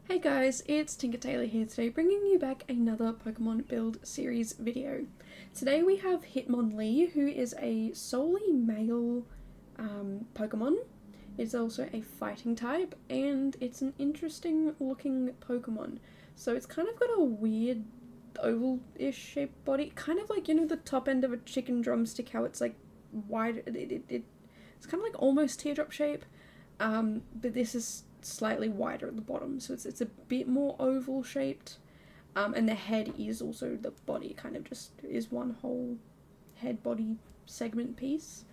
Hey guys, it's Tinker Tailor here today, bringing you back another Pokemon build series video. Today we have Hitmonlee, who is a solely male Pokemon. It's also a fighting type, and it's an interesting looking Pokemon. So it's kind of got a weird oval-ish shaped body, kind of like, you know, the top end of a chicken drumstick, how it's like wide, it's kind of like almost teardrop shape, but this is slightly wider at the bottom, so it's a bit more oval shaped, and the head is also, the body kind of just is one whole head body segment piece,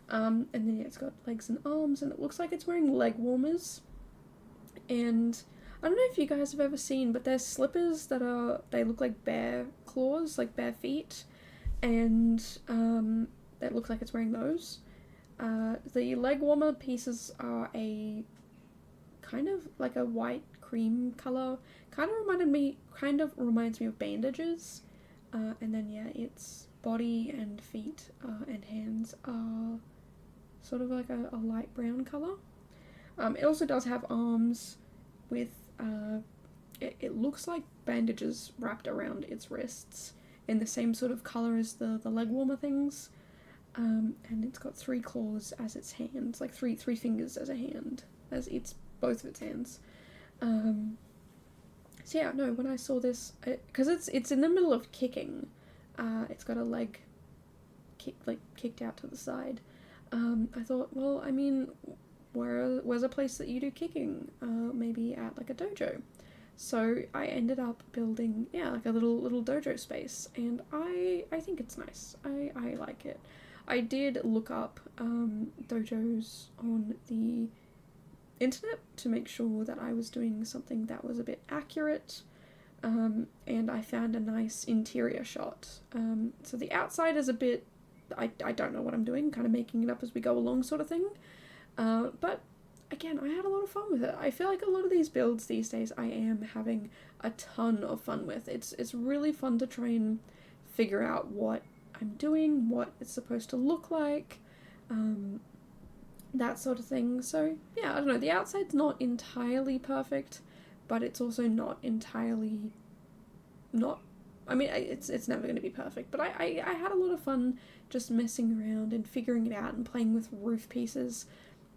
and then yeah, it's got legs and arms, and it looks like it's wearing leg warmers. And I don't know if you guys have ever seen, but there's slippers that they look like bear claws, like bare feet, and it looks like it's wearing those. The leg warmer pieces are a kind of like a white cream color, kind of reminds me of bandages, and then yeah, its body and feet and hands are sort of like a light brown color. It also does have arms with it looks like bandages wrapped around its wrists in the same sort of color as the leg warmer things, and it's got 3 claws as its hands, like three fingers as a hand, as its both of its hands. So yeah, no, when I saw this, because it's in the middle of kicking, it's got a leg kicked out to the side. I thought, well, I mean, where's a place that you do kicking? Maybe at like a dojo. So I ended up building, yeah, like a little dojo space, and I think it's nice. I like it. I did look up dojos on the internet to make sure that I was doing something that was a bit accurate, and I found a nice interior shot. So the outside is a bit, I don't know what I'm doing, kind of making it up as we go along sort of thing, but again, I had a lot of fun with it. I feel like a lot of these builds these days I am having a ton of fun with. It's really fun to try and figure out what I'm doing, what it's supposed to look like, that sort of thing. So yeah, I don't know, the outside's not entirely perfect, but it's also not entirely not, I mean, it's never going to be perfect, but I had a lot of fun just messing around and figuring it out and playing with roof pieces.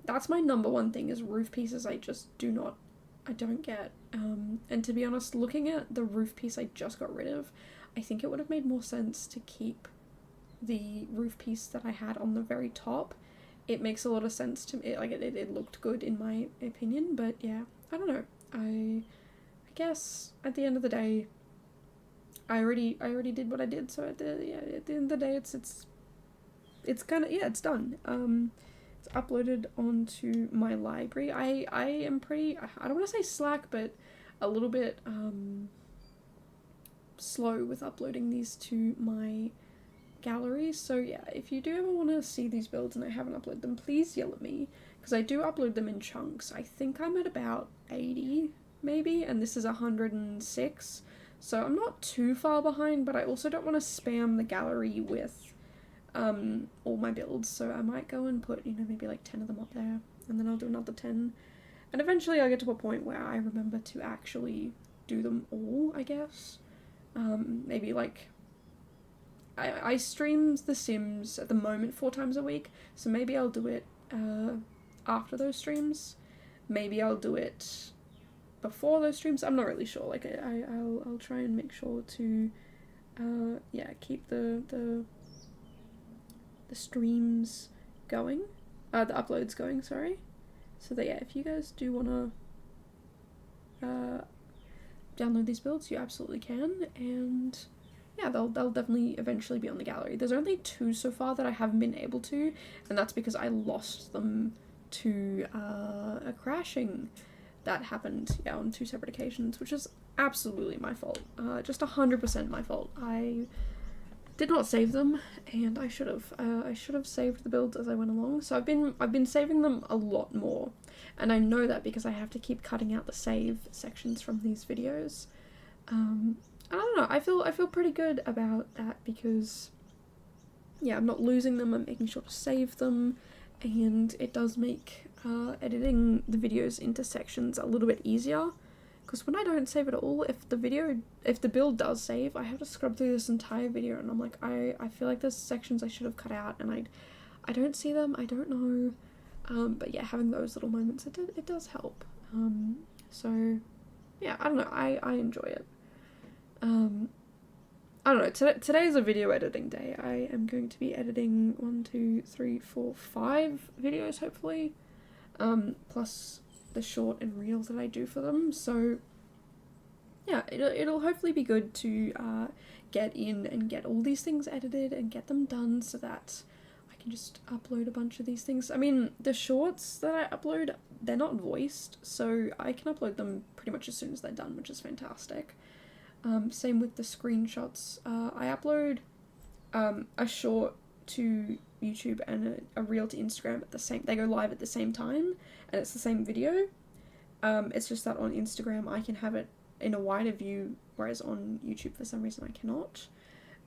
That's my number one thing, is roof pieces. I don't get, and to be honest, looking at the roof piece I just got rid of, I think it would have made more sense to keep the roof piece that I had on the very top. It makes a lot of sense to me, like it looked good in my opinion, but yeah, I don't know. I guess at the end of the day, I already did what I did, so at the end of the day, it's kind of, yeah, it's done. It's uploaded onto my library. I am pretty, I don't want to say slack, but a little bit slow with uploading these to my gallery. So yeah, if you do ever want to see these builds and I haven't uploaded them, please yell at me, because I do upload them in chunks. I think I'm at about 80 maybe, and this is 106, so I'm not too far behind, but I also don't want to spam the gallery with all my builds, so I might go and put, you know, maybe like 10 of them up there, and then I'll do another 10, and eventually I'll get to a point where I remember to actually do them all, I guess. Maybe like I stream The Sims at the moment 4 times a week, so maybe I'll do it after those streams. Maybe I'll do it before those streams. I'm not really sure. Like I'll try and make sure to yeah, keep the streams going, the uploads going. Sorry. So that yeah, if you guys do wanna download these builds, you absolutely can, and yeah, they'll definitely eventually be on the gallery. There's only 2 so far that I haven't been able to, and that's because I lost them to a crashing that happened, yeah, on 2 separate occasions, which is absolutely my fault. Just 100% my fault. I did not save them, and I should have. I should have saved the builds as I went along. So I've been saving them a lot more, and I know that because I have to keep cutting out the save sections from these videos. I don't know, I feel pretty good about that, because yeah, I'm not losing them, I'm making sure to save them, and it does make editing the videos into sections a little bit easier, because when I don't save it all, if the build does save, I have to scrub through this entire video, and I'm like, I feel like there's sections I should have cut out, and I don't see them, I don't know, but yeah, having those little moments, it does help, so yeah, I don't know, I enjoy it. I don't know, today is a video editing day. I am going to be editing 1, 2, 3, 4, 5 videos, hopefully, plus the short and reels that I do for them, so yeah, it'll hopefully be good to get in and get all these things edited and get them done so that I can just upload a bunch of these things. I mean, the shorts that I upload, they're not voiced, so I can upload them pretty much as soon as they're done, which is fantastic. Same with the screenshots. I upload a short to YouTube and a reel to Instagram at the same, they go live at the same time, and it's the same video. It's just that on Instagram I can have it in a wider view, whereas on YouTube for some reason I cannot.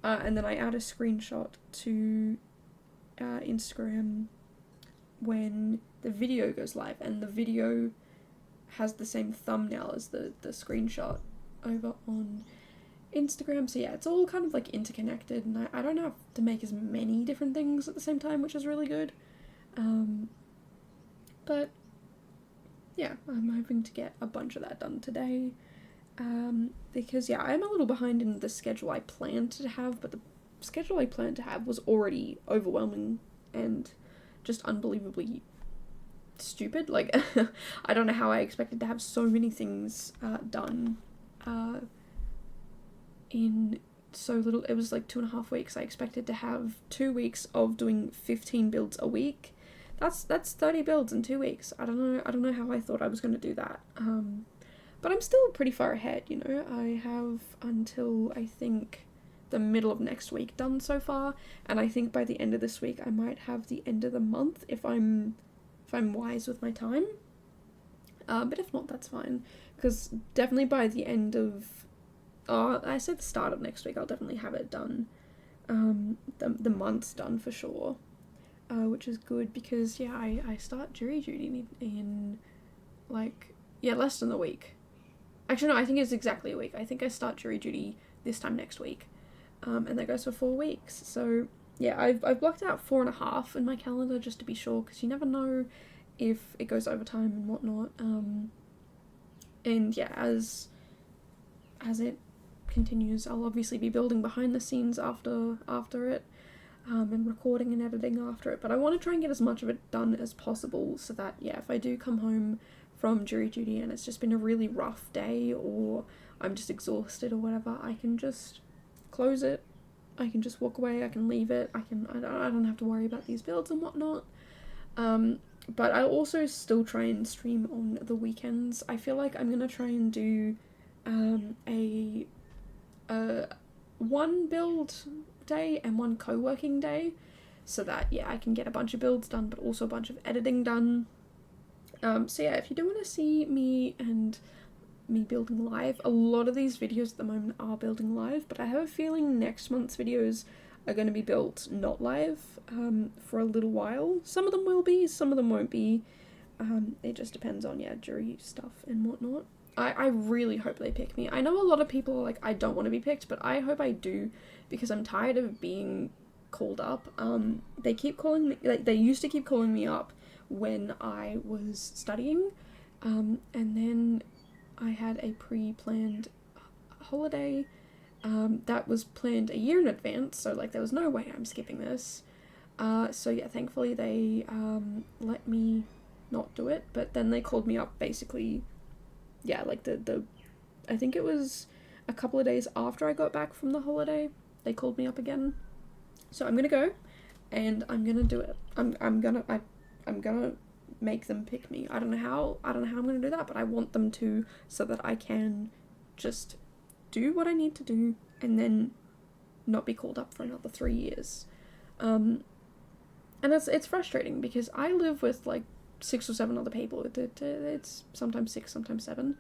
And then I add a screenshot to Instagram when the video goes live, and the video has the same thumbnail as the screenshot over on Instagram. So yeah, it's all kind of like interconnected, and I don't have to make as many different things at the same time, which is really good. But yeah, I'm hoping to get a bunch of that done today, because yeah, I'm a little behind in the schedule I planned to have, but the schedule I planned to have was already overwhelming and just unbelievably stupid. Like, I don't know how I expected to have so many things done in so little. It was like 2.5 weeks. I expected to have 2 weeks of doing 15 builds a week. That's 30 builds in 2 weeks. I don't know how I thought I was going to do that. But I'm still pretty far ahead, you know. I have until, I think, the middle of next week done so far, and I think by the end of this week I might have the end of the month if I'm wise with my time. But if not, that's fine, because definitely by the end of, I said the start of next week, I'll definitely have it done. The month's done for sure, which is good, because yeah, I start jury duty in like, yeah, less than a week. Actually, no, I think it's exactly a week. I think I start jury duty this time next week, and that goes for 4 weeks. So yeah, I've blocked out 4.5 in my calendar just to be sure, because you never know if it goes overtime and whatnot. And yeah, as it continues, I'll obviously be building behind the scenes after it, and recording and editing after it. But I want to try and get as much of it done as possible, so that yeah, if I do come home from jury duty and it's just been a really rough day, or I'm just exhausted or whatever, I can just close it, I can just walk away, I can leave it, I don't have to worry about these builds and whatnot. But I'll also still try and stream on the weekends. I feel like I'm gonna try and do a one build day and one co-working day, so that yeah, I can get a bunch of builds done but also a bunch of editing done. So yeah, if you do want to see me building live, a lot of these videos at the moment are building live, but I have a feeling next month's videos are going to be built not live for a little while. Some of them will be, some of them won't be. It just depends on, yeah, jury stuff and whatnot. I really hope they pick me. I know a lot of people are like, I don't want to be picked, but I hope I do, because I'm tired of being called up. They keep calling me, like, they used to keep calling me up when I was studying, and then I had a pre-planned holiday that was planned a year in advance, so like there was no way I'm skipping this. So yeah, thankfully they let me not do it, but then they called me up basically, yeah, like the I think it was a couple of days after I got back from the holiday, they called me up again. So I'm gonna go, and I'm gonna do it. I'm gonna make them pick me. I don't know how I'm gonna do that, but I want them to, so that I can just do what I need to do and then not be called up for another 3 years. And it's frustrating, because I live with like 6 or 7 other people. It's sometimes 6, sometimes 7.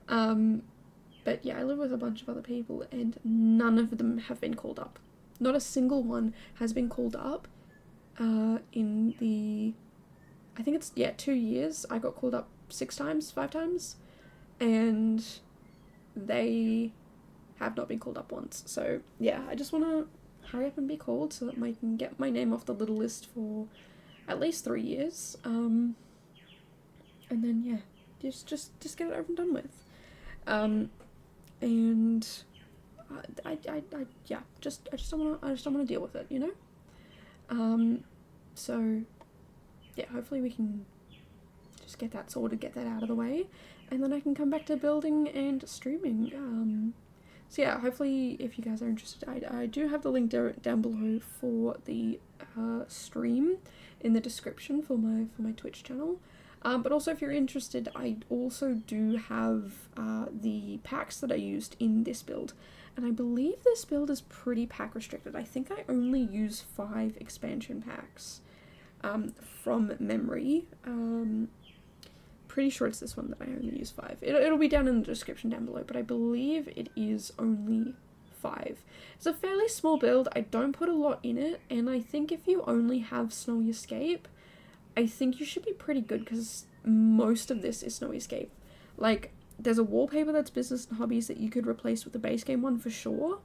But yeah, I live with a bunch of other people, and none of them have been called up. Not a single one has been called up in the, I think it's, yeah, 2 years. I got called up 6 times, 5 times, and they have not been called up once. So yeah, I just want to hurry up and be called so that I can get my name off the little list for at least 3 years. And then yeah, just get it over and done with. And I just don't want to deal with it, you know. So yeah, hopefully we can just get that sorted, get that out of the way, and then I can come back to building and streaming. So yeah, hopefully if you guys are interested, I do have the link down below for the stream in the description for my Twitch channel. But also if you're interested, I also do have the packs that I used in this build. And I believe this build is pretty pack restricted. I think I only use 5 expansion packs from memory. Pretty sure it's this one that I only use 5. It'll be down in the description down below, but I believe it is only 5. It's a fairly small build. I don't put a lot in it, and I think if you only have Snowy Escape, I think you should be pretty good because most of this is Snowy Escape. Like, there's a wallpaper that's Business and Hobbies that you could replace with the base game one for sure.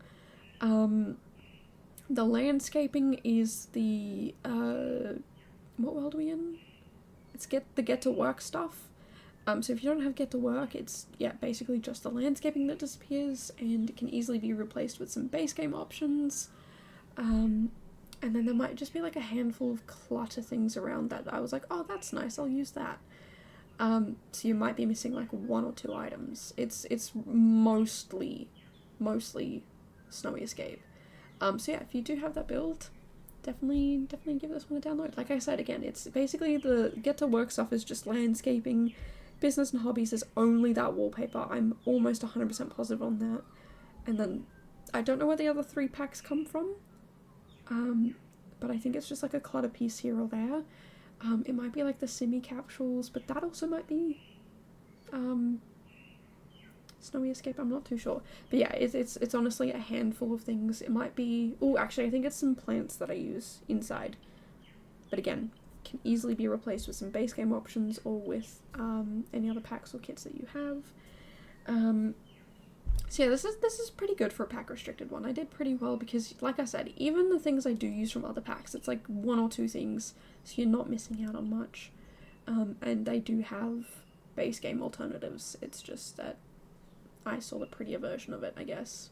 The landscaping is the, what world are we in? It's the Get to Work stuff. So if you don't have Get to Work, it's, yeah, basically just the landscaping that disappears, and it can easily be replaced with some base game options. And then there might just be like a handful of clutter things around that I was like, oh, that's nice, I'll use that. So you might be missing like 1 or 2 items. It's mostly Snowy Escape. So yeah, if you do have that build, definitely give this one a download. Like I said, again, it's basically the Get to Work stuff is just landscaping. Business and Hobbies is only that wallpaper. I'm almost 100% positive on that. And then I don't know where the other 3 packs come from. But I think it's just like a clutter piece here or there. It might be like the Simi capsules, but that also might be Snowy Escape. I'm not too sure. But yeah, it's honestly a handful of things. It might be, oh, actually I think it's some plants that I use inside. But again, can easily be replaced with some base game options or with any other packs or kits that you have. So yeah, this is pretty good for a pack restricted one. I did pretty well because, like I said, even the things I do use from other packs, it's like 1 or 2 things, so you're not missing out on much. And they do have base game alternatives. It's just that I saw the prettier version of it, I guess.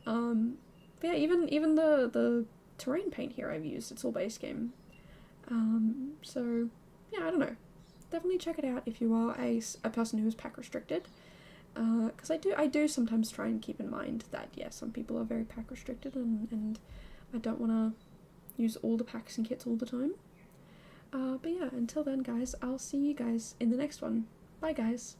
But yeah, even the terrain paint here I've used, it's all base game. So yeah, I don't know. Definitely check it out if you are a person who is pack restricted. Because I do sometimes try and keep in mind that, yeah, some people are very pack restricted and I don't want to use all the packs and kits all the time. But yeah, until then, guys, I'll see you guys in the next one. Bye, guys.